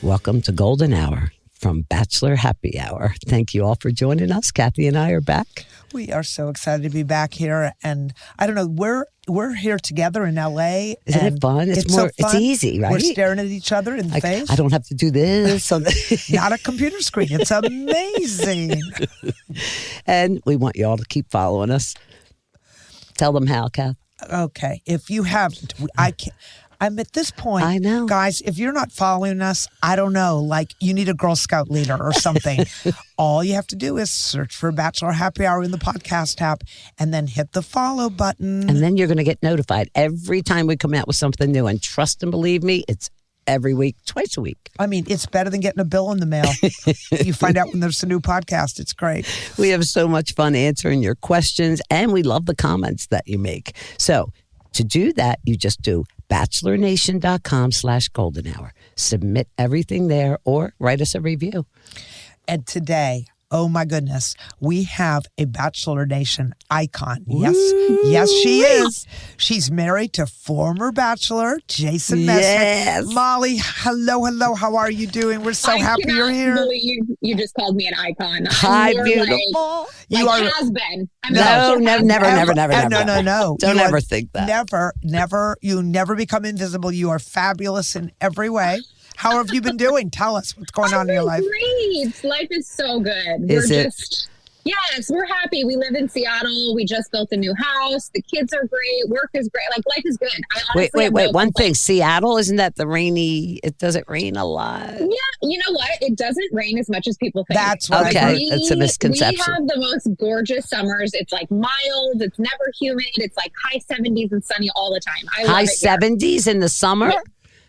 Welcome to Golden Hour from Bachelor Happy Hour. Thank you all for joining us. Kathy and I are back. We are so excited to be back here. And I don't know, we're here together in LA. Isn't it fun? It's so fun. It's easy, right? We're staring at each other in the face. I don't have to do this. Not a computer screen. It's amazing. And we want you all to keep following us. Tell them how, Kath. Okay. If you haven't, I'm at this point, I know. Guys, if you're not following us, I don't know, like you need a Girl Scout leader or something. All you have to do is search for Bachelor Happy Hour in the podcast app and then hit the follow button. And then you're going to get notified every time we come out with something new. And trust and believe me, it's every week, twice a week. I mean, it's better than getting a bill in the mail. You find out when there's a new podcast. It's great. We have so much fun answering your questions, and we love the comments that you make. So to do that, you just do bachelornation.com/golden hour. Submit everything there or write us a review. And today, oh my goodness, we have a Bachelor Nation icon. Yes, yes, she is. She's married to former Bachelor Jason Mesnick. Yes. Molly, hello. How are you doing? We're so happy you're here. Believe you just called me an icon. Hi, You're beautiful. Like You are has been. No, never. No. Don't You ever are think that. Never. You never become invisible. You are fabulous in every way. How have you been doing? Tell us what's going on in your life. Great. Life is so good. Is it? Yes, we're happy. We live in Seattle. We just built a new house. The kids are great. Work is great. Like, life is good. I honestly have Wait. no One thing. complaints. Seattle, isn't that the rainy? Does it rain a lot? Yeah, you know what? It doesn't rain as much as people think. That's what Okay, I heard. that's a misconception. We have the most gorgeous summers. It's like mild. It's never humid. It's like high 70s and sunny all the time. I love High it here. 70s in the summer?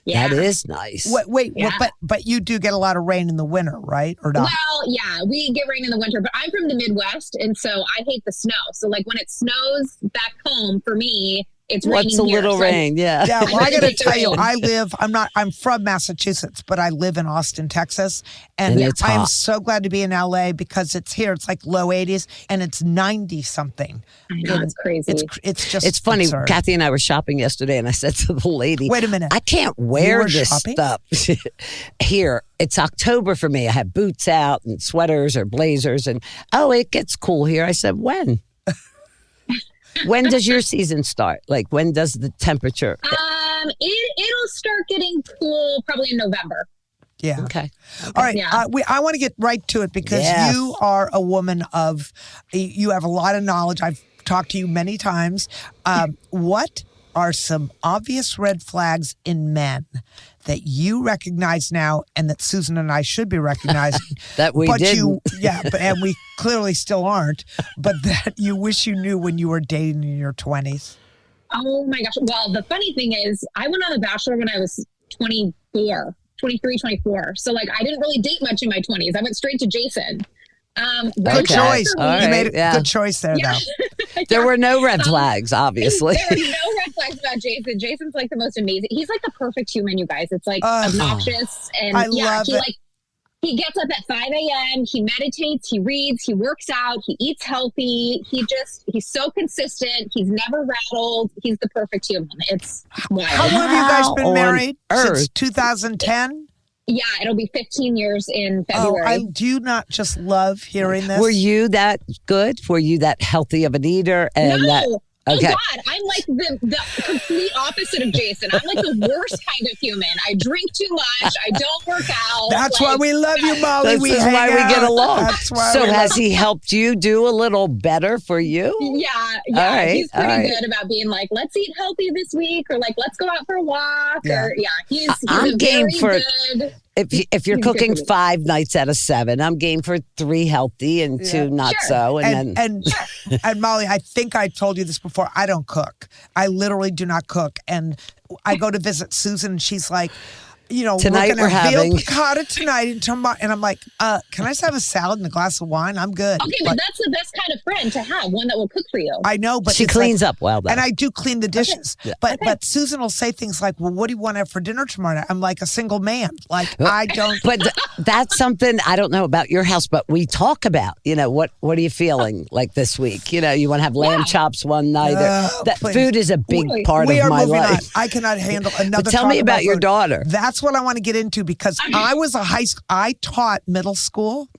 Yeah. That is nice. Wait, Yeah. but you do get a lot of rain in the winter, right? Or not? Well, yeah, we get rain in the winter, but I'm from the Midwest, and so I hate the snow. So, like, when it snows back home, for me, it's raining What's a here. little So rain? Yeah. Yeah, well, I got to tell you, Rain. I'm from Massachusetts, but I live in Austin, Texas. And And it's I'm hot. so glad to be in LA because it's here. It's like low 80s and it's 90 something. I know, it's crazy. It's just It's funny. absurd. Kathy and I were shopping yesterday, and I said to the lady, Wait a minute. I can't wear were this shopping? stuff here. It's October for me. I have boots out and sweaters or blazers, and it gets cool here. I said, when? When does your season start? Like, when does the temperature? It'll start getting cool probably in November. Yeah. Okay. All right. Yeah. I want to get right to it because Yes. you are a woman you have a lot of knowledge. I've talked to you many times. What are some obvious red flags in men that you recognize now and that Susan and I should be recognizing? That we but didn't. and we clearly still aren't, but that you wish you knew when you were dating in your 20s. Oh my gosh. Well, the funny thing is, I went on The Bachelor when I was 23, 24. So, like, I didn't really date much in my 20s. I went straight to Jason. Good Okay. choice. All You right, made a yeah. good choice there, Yeah. though. There were no red flags, obviously. There are no red flags about Jason. Jason's like the most amazing. He's like the perfect human, you guys. It's like obnoxious and I love it. He gets up at 5 a.m. He meditates. He reads. He works out. He eats healthy. He's so consistent. He's never rattled. He's the perfect human. It's wild. How long have you guys How been on married? Since earth? 2010? Yeah, it'll be 15 years in Oh, February. do you not just love hearing this? Were you that good? Were you that healthy of an eater? And no. that okay. Oh God, I'm like the complete opposite of Jason. I'm like the worst kind of human. I drink too much. I don't work out. That's like, why we love you, Molly. This we is hang why we get out. along. That's why So we has love- he helped you do a little better for you? Yeah. All right, He's pretty all right. good about being like, let's eat healthy this week, or like, let's go out for a walk, Yeah. he's I'm a game very for- good. If you're He's cooking good. 5 nights out of 7, I'm game for 3 healthy and 2 not Sure. so. And then and Molly, I think I told you this before. I don't cook. I literally do not cook. And I go to visit Susan, and she's like, Tonight we're gonna we're have having- veal piccata tonight, and I'm like, can I just have a salad and a glass of wine? I'm good. Okay, but that's the best kind of friend to have, one that will cook for you. I know, but she it's cleans like, up well, though. and I do clean the dishes. But Susan will say things like, "Well, what do you want to have for dinner tomorrow night?" I'm like a single man. Like I don't. But that's something I don't know about your house, but we talk about, what are you feeling like this week? You want to have lamb chops one night. Oh, that please. food is a big part We of are my moving life. on. I cannot handle another. But tell me talk about your food. daughter. That's that's what I want to get into because I taught middle school.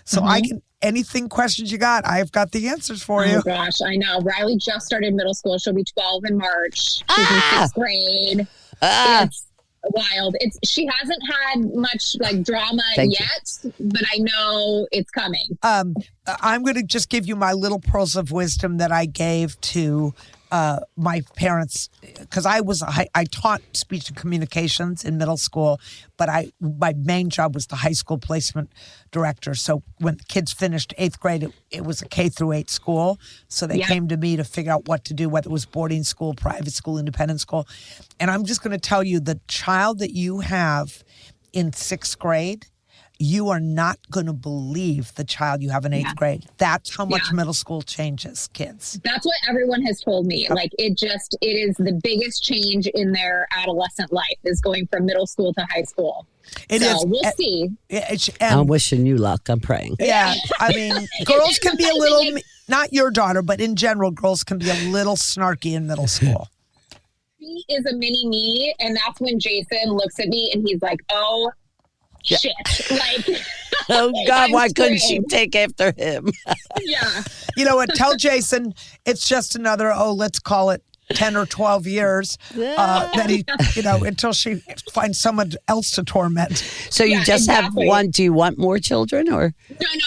So I can, anything questions you got, I've got the answers for you. Oh gosh, I know. Riley just started middle school. She'll be 12 in March. She's in 6th grade. It's wild. She hasn't had much like drama yet, but I know it's coming. I'm going to just give you my little pearls of wisdom that I gave to my parents because I taught speech and communications in middle school, but my main job was the high school placement director. So when the kids finished 8th grade, it was a K through 8 school. So they came to me to figure out what to do, whether it was boarding school, private school, independent school. And I'm just going to tell you, the child that you have in 6th grade, you are not going to believe the child you have in 8th grade. That's how much middle school changes kids. That's what everyone has told me. Like it is the biggest change in their adolescent life is going from middle school to high school. We'll see. I'm wishing you luck. I'm praying. Yeah. I mean, girls can be a little, not your daughter, but in general, girls can be a little snarky in middle school. She is a mini me. And that's when Jason looks at me and he's like, oh, shit. Like, oh God, why couldn't she take after him? Yeah. You know what? Tell Jason it's just another, let's call it 10 or 12 years that he, until she finds someone else to torment. So you just have one. Do you want more children or?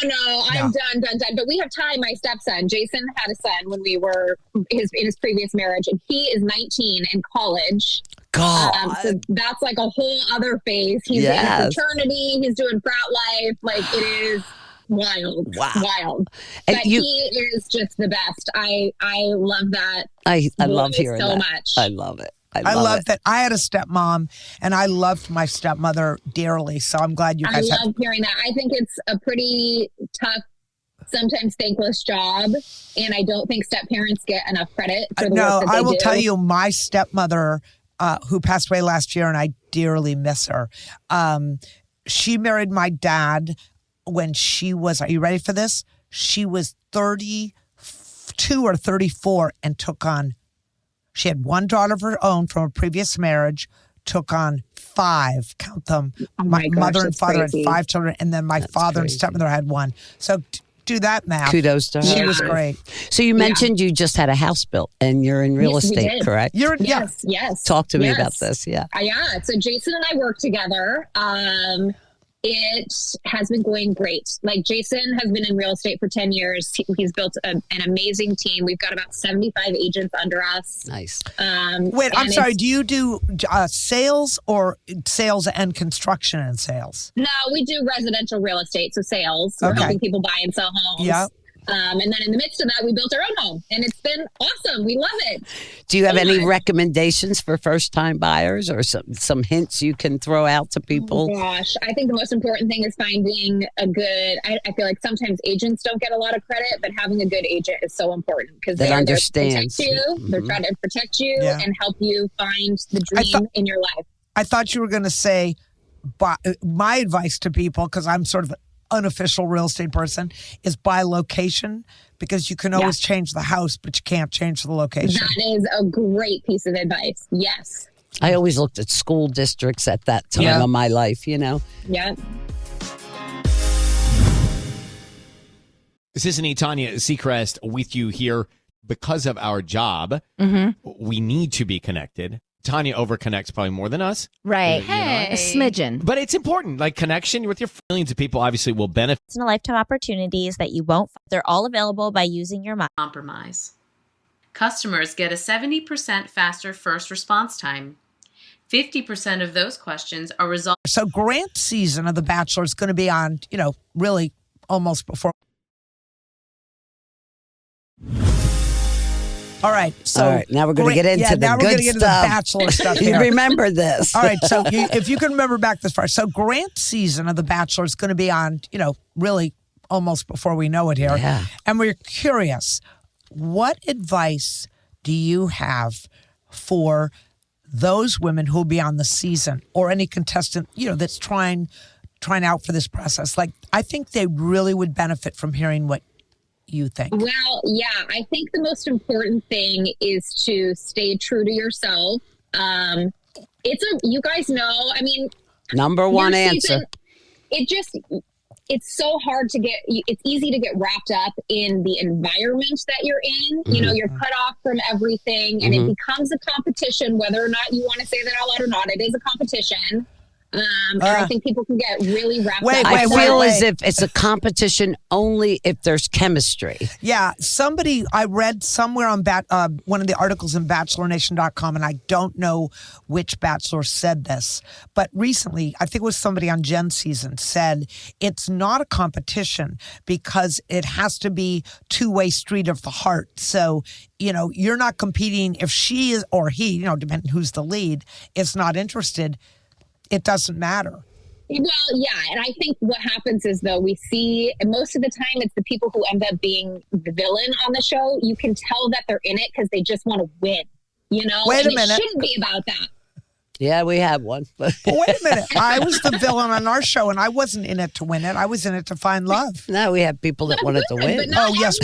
No. I'm done. But we have Ty, my stepson. Jason had a son when we were in his previous marriage, and he is 19 in college. God. So that's like a whole other phase. He's in fraternity. He's doing frat life. Like it is wild. Wow. Wild. And he is just the best. I love that. I love hearing so that. much. I love it. I love that. I had a stepmom, and I loved my stepmother dearly. So I'm glad you guys. I love hearing that. I think it's a pretty tough, sometimes thankless job, and I don't think step parents get enough credit for the work that they I will do. tell you, my stepmother, who passed away last year, and I dearly miss her. She married my dad when she was. Are you ready for this? She was 32 or 34, and took on. She had one daughter of her own from a previous marriage, took on 5, count them. Oh my gosh, mother and father crazy. had 5 children, and then my father and stepmother had 1. So do that math. Kudos to her. She was great. So you mentioned you just had a house built and you're in real Yes, we estate, did. correct? Yes. Talk to me about this. Yeah. Yeah. So Jason and I work together. It has been going great. Like Jason has been in real estate for 10 years. He's built an amazing team. We've got about 75 agents under us. Nice. Wait, I'm sorry. Do you do sales or sales and construction and sales? No, we do residential real estate. So sales. We're helping people buy and sell homes. Yeah. And then in the midst of that, we built our own home, and it's been awesome. We love it. Do you have any recommendations for first-time buyers or some hints you can throw out to people? Oh, gosh, I think the most important thing is finding a good, I feel like sometimes agents don't get a lot of credit, but having a good agent is so important because they understand you. They're trying to protect you and help you find the dream in your life. I thought you were going to say my advice to people, because I'm sort of unofficial real estate person, is buy location, because you can always change the house, but you can't change the location. That is a great piece of advice. Yes. I always looked at school districts at that time of my life, Yeah. This is Tanya Seacrest with you here because of our job. We need to be connected. Tanya overconnects probably more than us. Right. Hey. A smidgen. But it's important. Like connection with your millions of people obviously will benefit. It's a lifetime opportunities that you won't. They're all available by using your compromise. Customers get a 70% faster first response time. 50% of those questions are resolved. So Grant's season of The Bachelor is going to be on, really almost before. All right. So now we're going to get into the now good we're going to get into the Bachelor stuff You here. remember this. All right. So if you can remember back this far. So Grant's season of The Bachelor is going to be on, really almost before we know it here. Yeah. And we're curious, what advice do you have for those women who will be on the season, or any contestant, that's trying out for this process? Like, I think they really would benefit from hearing what you think. Well, yeah, I think the most important thing is to stay true to yourself. you guys know, I mean, number one answer. It's so hard to it's easy to get wrapped up in the environment that you're in. You know, you're cut off from everything and it becomes a competition, whether or not you want to say that out loud or not. It is a competition. And I think people can get really wrapped up. I feel as if it's a competition only if there's chemistry. Yeah. I read somewhere on one of the articles in BachelorNation.com, and I don't know which Bachelor said this, but recently, I think it was somebody on Jen's season said it's not a competition because it has to be two-way street of the heart. So, you know, you're not competing if she is or he, you know, depending who's the lead, is not interested. It doesn't matter. Well, yeah. And I think what happens is, though, we see most of the time it's the people who end up being the villain on the show. You can tell that they're in it because they just want to win, you know? Wait a minute. It shouldn't be about that. Yeah, we had one. But wait a minute. I was the villain on our show, and I wasn't in it to win it. I was in it to find love. No, we have people that wanted to win. Oh, yes.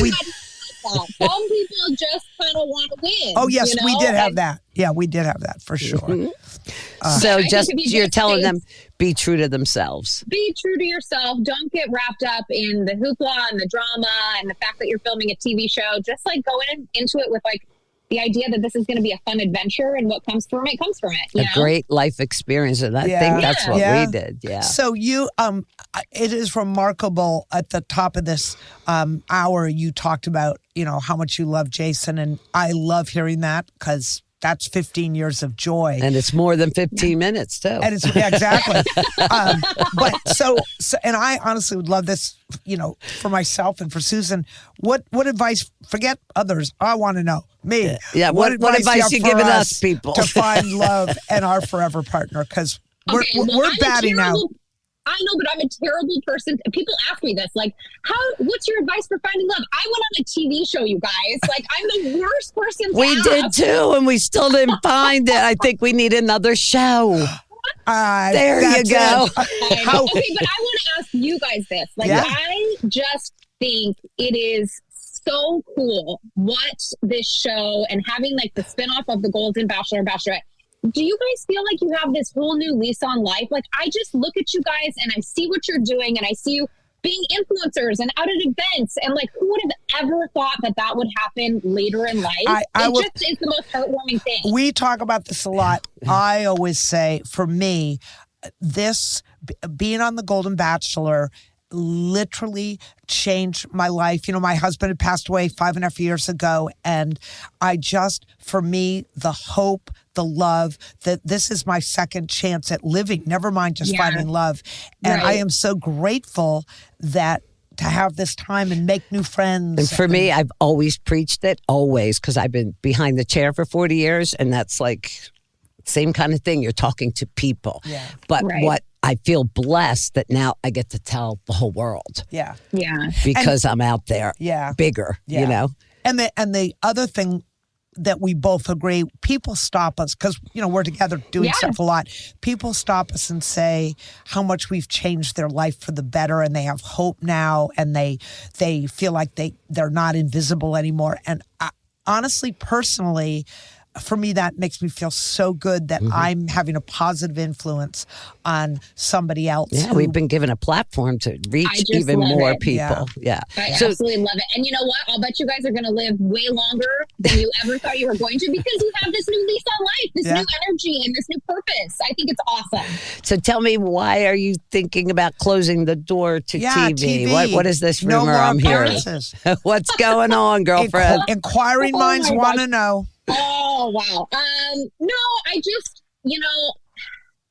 Some people just kind of want to win. Oh, yes, we did have that. Yeah, we did have that for sure. So you're telling them, be true to themselves. Be true to yourself. Don't get wrapped up in the hoopla and the drama and the fact that you're filming a TV show. Just like go into it with like the idea that this is going to be a fun adventure, and what comes from it comes from it. You know? Great life experience, and I think that's what we did. Yeah. So it is remarkable. At the top of this hour, you talked about how much you love Jason, and I love hearing that because that's 15 years of joy. And it's more than 15 minutes, too. And it's exactly. But and I honestly would love this, for myself and for Susan. What advice, forget others, I want to know, me. Yeah, what advice you giving us, people? To find love and our forever partner, because we're batting out. I know, but I'm a terrible person. People ask me this, like, what's your advice for finding love? I went on a TV show, you guys. Like, I'm the worst person to We ask. did too, and we still didn't find it. I think we need another show. There you go. Okay, but I want to ask you guys this. Like, I just think it is so cool what this show and having like the spinoff of the Golden Bachelor and Bachelorette. Do you guys feel like you have this whole new lease on life? Like, I just look at you guys and I see what you're doing, and I see you being influencers and out at events. And like, who would have ever thought that would happen later in life? Just is the most heartwarming thing. We talk about this a lot. I always say, for me, this being on the Golden Bachelor literally changed my life. My husband had passed away 5.5 years ago, and for me, the hope, the love, that this is my second chance at living, never mind just finding love. And I am so grateful to have this time and make new friends. And for me, I've always preached it, because I've been behind the chair for 40 years, and that's like same kind of thing. You're talking to people. Yeah. But what I feel blessed that now I get to tell the whole world. Yeah. Yeah. Because I'm out there bigger, And the other thing that we both agree, people stop us because, we're together doing stuff a lot. People stop us and say how much we've changed their life for the better, and they have hope now, and they feel like they're not invisible anymore. And honestly, personally, for me, that makes me feel so good that I'm having a positive influence on somebody else. Yeah, we've been given a platform to reach even more people. Yeah. I absolutely love it. And you know what? I'll bet you guys are going to live way longer than you ever thought you were going to, because you have this new lease on life, this new energy, and this new purpose. I think it's awesome. So tell me, why are you thinking about closing the door to TV? What is this rumor I'm hearing? What's going on, girlfriend? Inquiring minds want to know. Oh, wow. No, I just,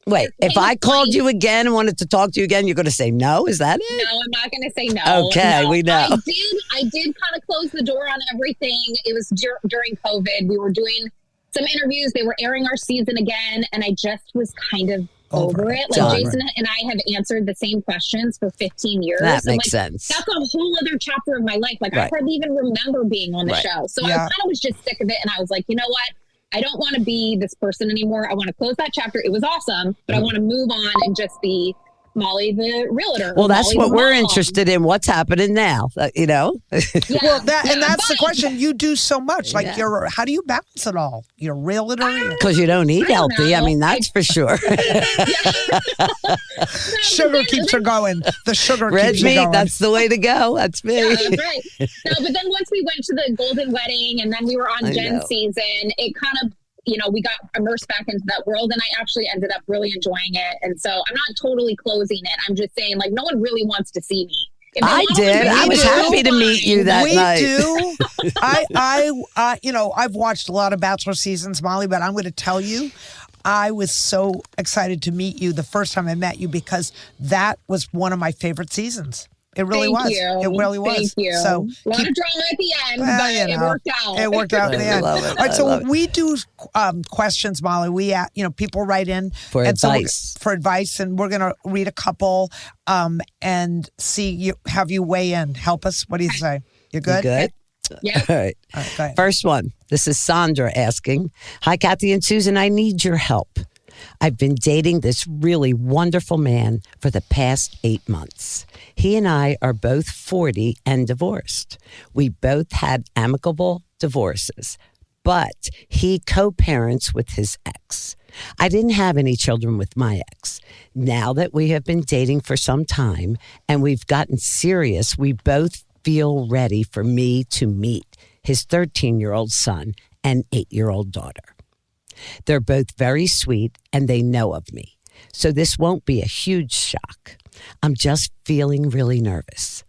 Wait, if I called you again and wanted to talk to you again, you're going to say no? Is that it? No, I'm not going to say no. Okay, we know. I did kind of close the door on everything. It was during COVID. We were doing some interviews. They were airing our season again, and I just was kind of over it. Like, Jason and I have answered the same questions for 15 years. That makes sense. That's a whole other chapter of my life. Like, I hardly even remember being on the show. So I kind of was just sick of it. And I was like, you know what? I don't want to be this person anymore. I want to close that chapter. It was awesome, but I want to move on and just be Molly the realtor. Well, that's Molly what the we're mom. interested in. What's happening now? You know? Yeah. Well, that's the question. You do so much. Like, Yeah. how do you balance it all? You're a realtor. Because you don't eat I don't healthy. I know. mean, that's for sure. Sugar keeps her going. The sugar Red keeps her meat, going. that's the way to go. That's me. Yeah, that's right. No, but then once we went to the golden wedding and then we were on I Jen know. season, it kind of, we got immersed back into that world, and I actually ended up really enjoying it. And so I'm not totally closing it. I'm just saying, like, no one really wants to see me. If they I want to did. see I me, was happy to meet you that we night. do. I've watched a lot of Bachelor seasons, Molly, but I'm going to tell you, I was so excited to meet you the first time I met you because that was one of my favorite seasons. It really was. Thank you. It really was. Thank you. So a lot of drama at the end, but it worked out. It worked out in the I end. love it. All right, I so love it. we do questions, Molly. We, people write in For and advice. for advice, and we're going to read a couple and have you weigh in. Help us. What do you say? You good? You good? Yeah. All right. All right, go ahead. First one. This is Sandra asking, "Hi, Kathy and Susan. I need your help. I've been dating this really wonderful man for the past 8 months. He and I are both 40 and divorced. We both had amicable divorces, but he co-parents with his ex. I didn't have any children with my ex. Now that we have been dating for some time and we've gotten serious, we both feel ready for me to meet his 13-year-old son and 8-year-old daughter. They're both very sweet and they know of me, so this won't be a huge shock. I'm just feeling really nervous.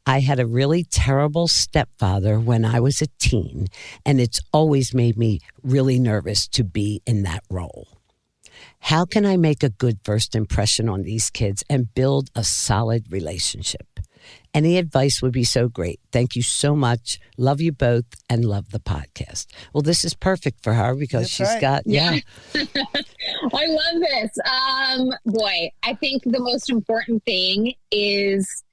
I had a really terrible stepfather when I was a teen, and it's always made me really nervous to be in that role. How can I make a good first impression on these kids and build a solid relationship? Any advice would be so great. Thank you so much. Love you both and love the podcast." Well, this is perfect for her because That's she's right. got, I love this. Boy, I think the most important thing is,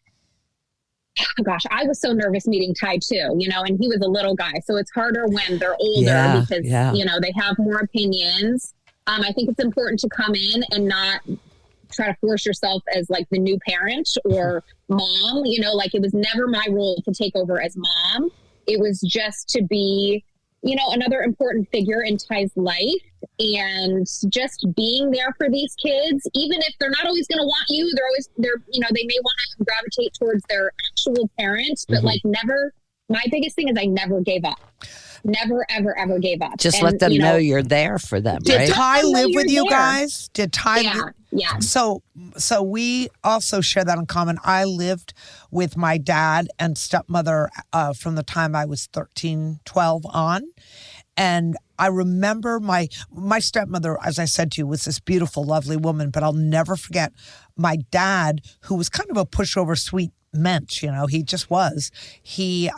gosh, I was so nervous meeting Ty too, and he was a little guy. So it's harder when they're older because, they have more opinions. I think it's important to come in and not try to force yourself as like the new parent or mom, like it was never my role to take over as mom. It was just to be, another important figure in Ty's life and just being there for these kids, even if they're not always going to want you, they may want to gravitate towards their actual parents, but my biggest thing is I never gave up. Never, ever, ever gave up. just let them know you're there for them, Did right? Ty live with you there. guys? Did Ty? Yeah. So we also share that in common. I lived with my dad and stepmother from the time I was 13, 12 on. And I remember my stepmother, as I said to you, was this beautiful, lovely woman. But I'll never forget my dad, who was kind of a pushover, sweet mensch. He just was. He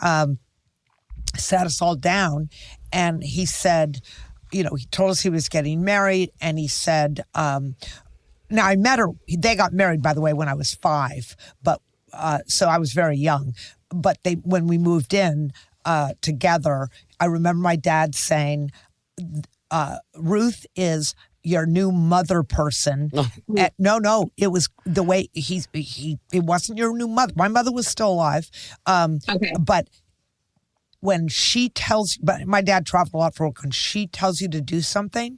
sat us all down and he said, he told us he was getting married, and he said, now I met her, they got married, by the way, when I was 5, but so I was very young. But when we moved in together, I remember my dad saying, Ruth is your new mother person. No, it was the way it wasn't your new mother. My mother was still alive. Okay. But when she tells, but my dad traveled a lot for work. When she tells you to do something,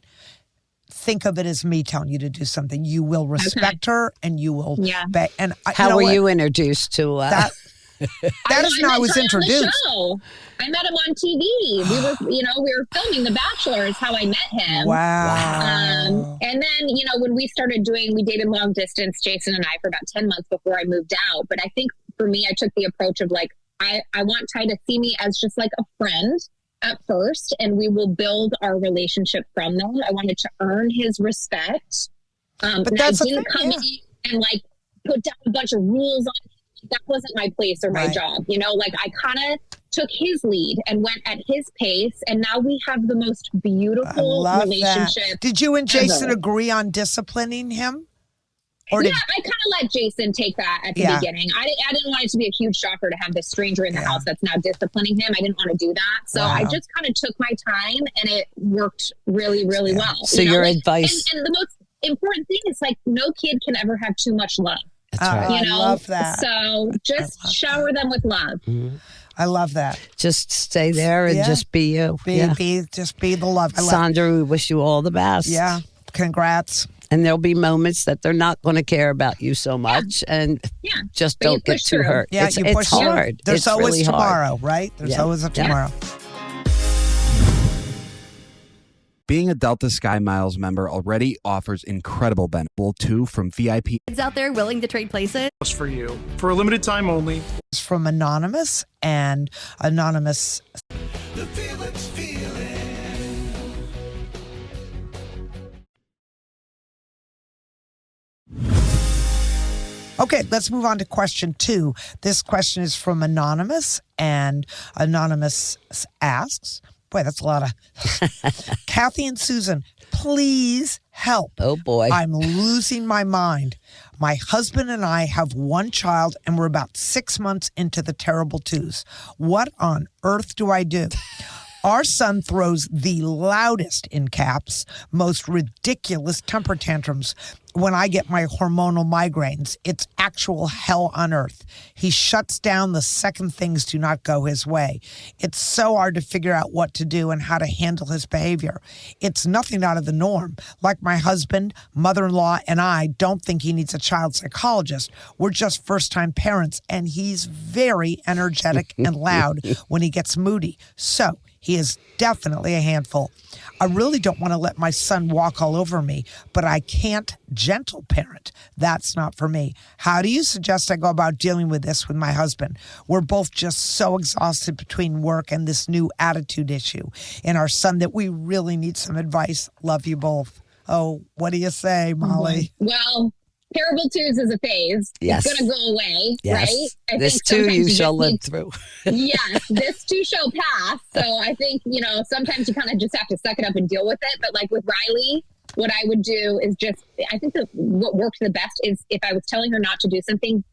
think of it as me telling you to do something. You will respect her, and you will. Yeah. And How were you introduced to that? That is how I was introduced. I met him on TV. We were filming The Bachelor is how I met him. Wow. And then, when we dated long distance, Jason and I, for about 10 months before I moved out. But I think for me, I took the approach of like, I want Ty to see me as just like a friend at first, and we will build our relationship from them. I wanted to earn his respect. But that's I didn't come in and like put down a bunch of rules on him. That wasn't my place or my job. I kind of took his lead and went at his pace, and now we have the most beautiful relationship. That. Did you and Jason ever. agree on disciplining him? I kind of let Jason take that at the beginning. I didn't want it to be a huge shocker to have this stranger in the house that's now disciplining him. I didn't want to do that. So I just kind of took my time, and it worked really, really well. So your advice... And the important thing is like no kid can ever have too much love. That's right. You know? I love that. So just shower them with love. Mm-hmm. I love that. Just stay there and just be you. Just be the love. Sandra, we wish you all the best. Yeah. Congrats. And there'll be moments that they're not going to care about you so much, and just don't get too hurt. Yeah, it's hard. There's it's always really tomorrow, hard. right? There's always a tomorrow. Being a Delta Sky Miles member already offers incredible benefits, too, from VIP. Kids out there willing to trade places? For you. For a limited time only. It's from Anonymous, and Anonymous. The Felix feeling. Okay, let's move on to question 2. This question is from Anonymous, and Anonymous asks, boy, that's a lot of... Kathy and Susan, please help. Oh, boy. I'm losing my mind. My husband and I have one child, and we're about 6 months into the terrible twos. What on earth do I do? Our son throws the loudest, in caps, most ridiculous temper tantrums when I get my hormonal migraines. It's actual hell on earth. He shuts down the second things do not go his way. It's so hard to figure out what to do and how to handle his behavior. It's nothing out of the norm. Like my husband, mother-in-law, and I don't think he needs a child psychologist. We're just first-time parents, and he's very energetic and loud when he gets moody. So he is definitely a handful. I really don't want to let my son walk all over me, but I can't gentle parent. That's not for me. How do you suggest I go about dealing with this with my husband? We're both just so exhausted between work and this new attitude issue in our son that we really need some advice. Love you both. Oh, what do you say, Molly? Well, terrible twos is a phase. Yes. It's going to go away, yes. right? This too you shall live through. Yes, this too shall pass. So I think, sometimes you kind of just have to suck it up and deal with it. But like with Riley, what I would do is I think what works the best is if I was telling her not to do something,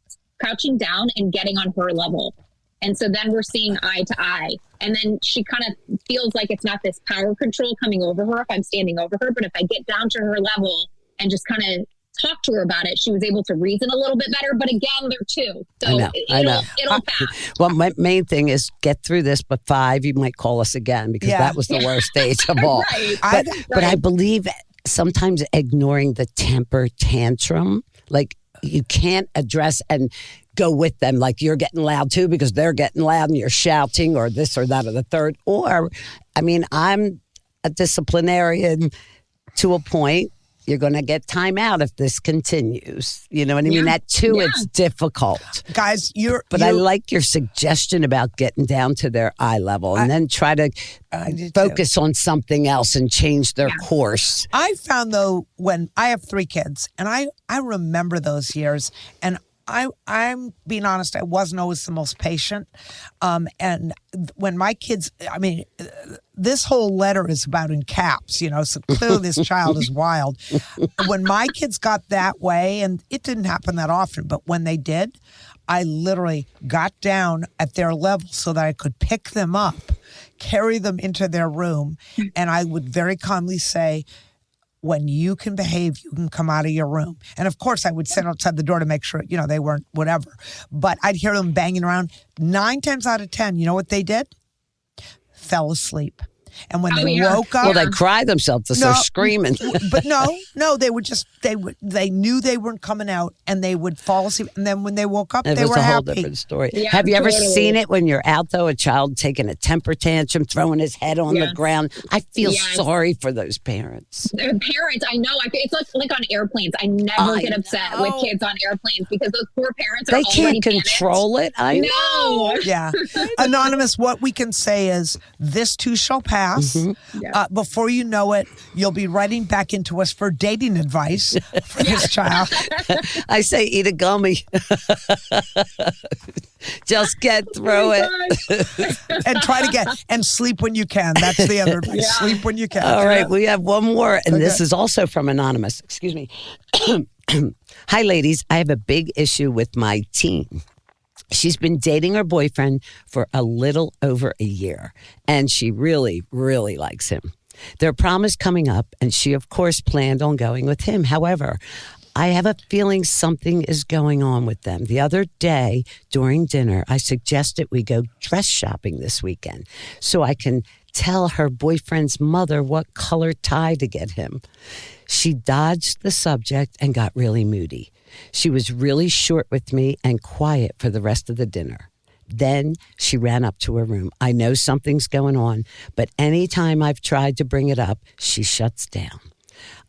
crouching down and getting on her level. And so then we're seeing eye to eye. And then she kind of feels like it's not this power control coming over her if I'm standing over her. But if I get down to her level and just kind of talk to her about it, she was able to reason a little bit better. But again, they're two. So I know. It'll pass. Well, my main thing is get through this, but 5, you might call us again because that was the worst stage of all. Right. But I believe sometimes ignoring the temper tantrum, like you can't address and go with them like you're getting loud too because they're getting loud and you're shouting or this or that or the third. Or, I'm a disciplinarian to a point. You're going to get time out if this continues. You know what I mean? That too, it's difficult. Guys, I like your suggestion about getting down to their eye level and then try to focus on something else and change their course. I found though, when I have 3 kids and I remember those years, and I'm being honest, I wasn't always the most patient. And when my kids, this whole letter is about in caps, so clearly this child is wild. When my kids got that way, and it didn't happen that often, but when they did, I literally got down at their level so that I could pick them up, carry them into their room, and I would very calmly say, when you can behave, you can come out of your room. And of course, I would sit outside the door to make sure, they weren't whatever. But I'd hear them banging around. 9 times out of 10, you know what they did? Fell asleep. And when they woke up, well, they cry themselves to start screaming. But no, they would just they knew they weren't coming out, and they would fall asleep. And then when they woke up, they were happy. It was a whole different story. Yeah, have you ever seen it when you're out though, a child taking a temper tantrum, throwing his head on the ground? I feel sorry for those parents. Parents, I know. It's like on airplanes. I never get upset with kids on airplanes because those poor parents are can't control it. I know. Yeah, Anonymous. What we can say is this too shall pass. Before you know it, you'll be writing back into us for dating advice for this child. I say eat a gummy. Just get through it. And try to and sleep when you can. That's the other advice. Yeah. Sleep when you can. All right, we have one more, and this is also from Anonymous. Excuse me. Hi, ladies. I have a big issue with my teen. She's been dating her boyfriend for a little over a year, and she really, really likes him. Their prom is coming up, and she, of course, planned on going with him. However, I have a feeling something is going on with them. The other day during dinner, I suggested we go dress shopping this weekend so I can tell her boyfriend's mother what color tie to get him. She dodged the subject and got really moody. She was really short with me and quiet for the rest of the dinner. Then she ran up to her room. I know something's going on, but anytime I've tried to bring it up, she shuts down.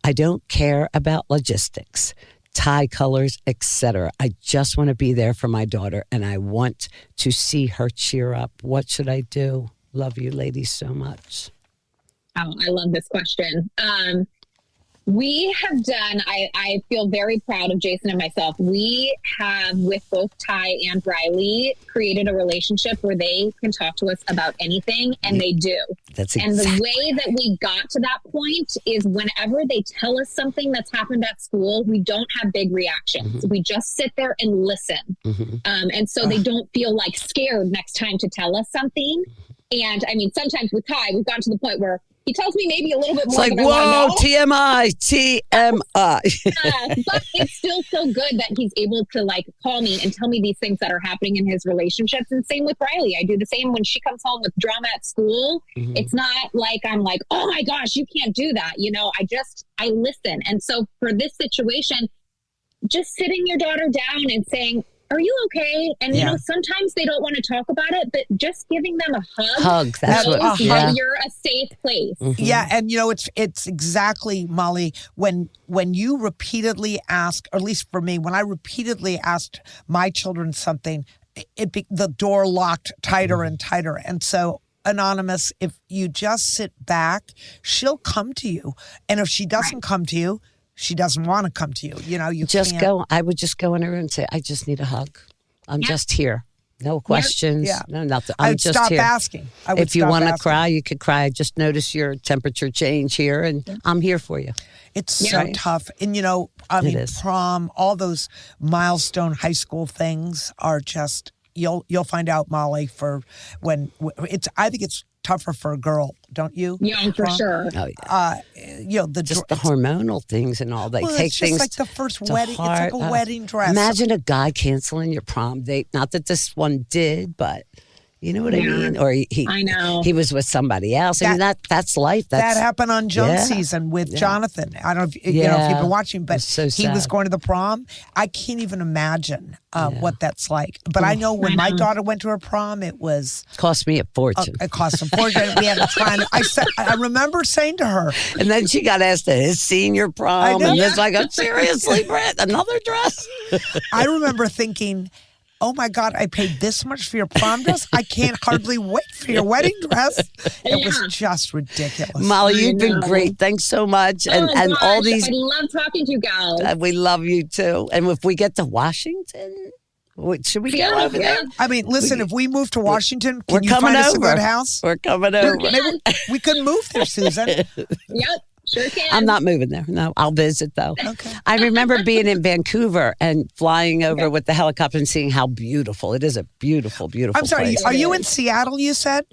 I don't care about logistics, tie colors, etc. I just want to be there for my daughter, and I want to see her cheer up. What should I do? Love you ladies so much. Oh, I love this question. We have done, I feel very proud of Jason and myself. We have, with both Ty and Riley, created a relationship where they can talk to us about anything, and they do. And the way that we got to that point is whenever they tell us something that's happened at school, we don't have big reactions. Mm-hmm. We just sit there and listen. Mm-hmm. And so they don't feel like scared next time to tell us something. And I mean, sometimes with Ty, we've gotten to the point where he tells me maybe a little bit more. It's like, whoa, TMI. But it's still so good that he's able to like call me and tell me these things that are happening in his relationships. And same with Riley. I do the same when she comes home with drama at school. Mm-hmm. It's not like I'm like, oh my gosh, you can't do that. You know, I listen. And so for this situation, just sitting your daughter down and saying, are you okay? And, you know, sometimes they don't want to talk about it, but just giving them a hug. That's what, you're a safe place. Mm-hmm. Yeah. And, you know, it's exactly, Molly, when you repeatedly ask, or at least for me, when I repeatedly asked my children something, the door locked tighter and tighter. And so, Anonymous, if you just sit back, she'll come to you. And if she doesn't come to you, she doesn't want to come to you. You know, you just can't. go. I would just go in her room and say, I just need a hug. I'm just here. No questions. Yeah. No, nothing. I would just stop here. asking. If you want to cry, you could cry. Just notice your temperature change here, and I'm here for you. It's so tough. And, you know, I mean, prom, all those milestone high school things are just, you'll find out, Molly, for when it's, I think it's tougher for a girl, don't you? Yeah, for sure. Oh, yeah. You know, just the hormonal things and all. They well, take it's things just like the first wedding. Heart. It's like a wedding dress. Imagine a guy canceling your prom date. Not that this one did, but you know what I mean? Or I know. He was with somebody else. I mean, that's life. That happened on Jones season with Jonathan. I don't know if, you know, if you've been watching, but he was going to the prom. I can't even imagine what that's like. But I know when my daughter went to her prom, it cost me a fortune. It cost a fortune. We had to try and I remember saying to her. And then she got asked to his senior prom. And it's like, seriously, Brett, another dress? I remember thinking, oh my God, I paid this much for your prom dress? I can't hardly wait for your wedding dress. It was just ridiculous. Molly, you've been great. Thanks so much. And all these. I love talking to you guys. We love you too. And if we get to Washington, should we go over there? I mean, listen, if we move to Washington, can you find us a good house? We're coming over. Maybe we could move there, Susan. Yep. Sure can. I'm not moving there. No, I'll visit though. Okay. I remember being in Vancouver and flying over with the helicopter and seeing how beautiful it is. A beautiful, beautiful. I'm sorry. place. Are you in Seattle? You said.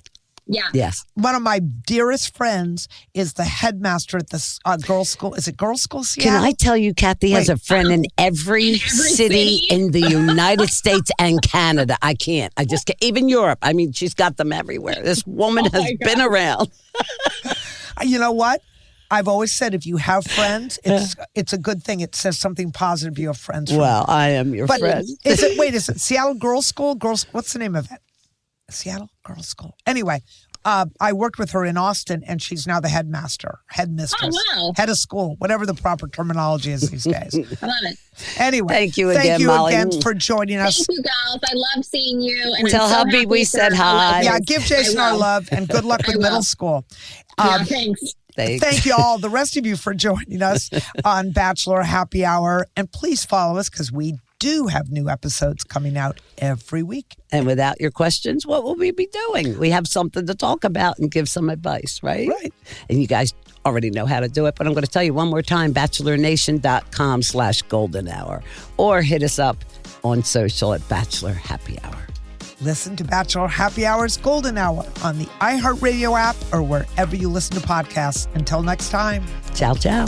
Yeah. Yes. One of my dearest friends is the headmaster at the girls' school. Is it girls' school, Seattle? Can I tell you, Kathy has a friend in every city in the United States and Canada. I can't. I just can't. Even Europe. I mean, she's got them everywhere. This woman has been around. You know what? I've always said if you have friends, it's a good thing. It says something positive. You have friends. Well, I am your friend. Is it Seattle Girls School? What's the name of it? Seattle Girls School. Anyway, I worked with her in Austin, and she's now the headmistress. Oh, wow. Head of school, whatever the proper terminology is these days. I love it. Anyway, thank you again, Molly. for joining us. Thank you, girls. I love seeing you. And tell hubby we said hi. Yeah, give Jason our love, and good luck with middle school. Thanks. Thank you all, the rest of you, for joining us on Bachelor Happy Hour. And please follow us because we do have new episodes coming out every week. And without your questions, what will we be doing? We have something to talk about and give some advice, right? Right. And you guys already know how to do it, but I'm going to tell you one more time, bachelornation.com/golden hour, or hit us up on social at Bachelor Happy Hour. Listen to Bachelor Happy Hour's Golden Hour on the iHeartRadio app or wherever you listen to podcasts. Until next time. Ciao, ciao.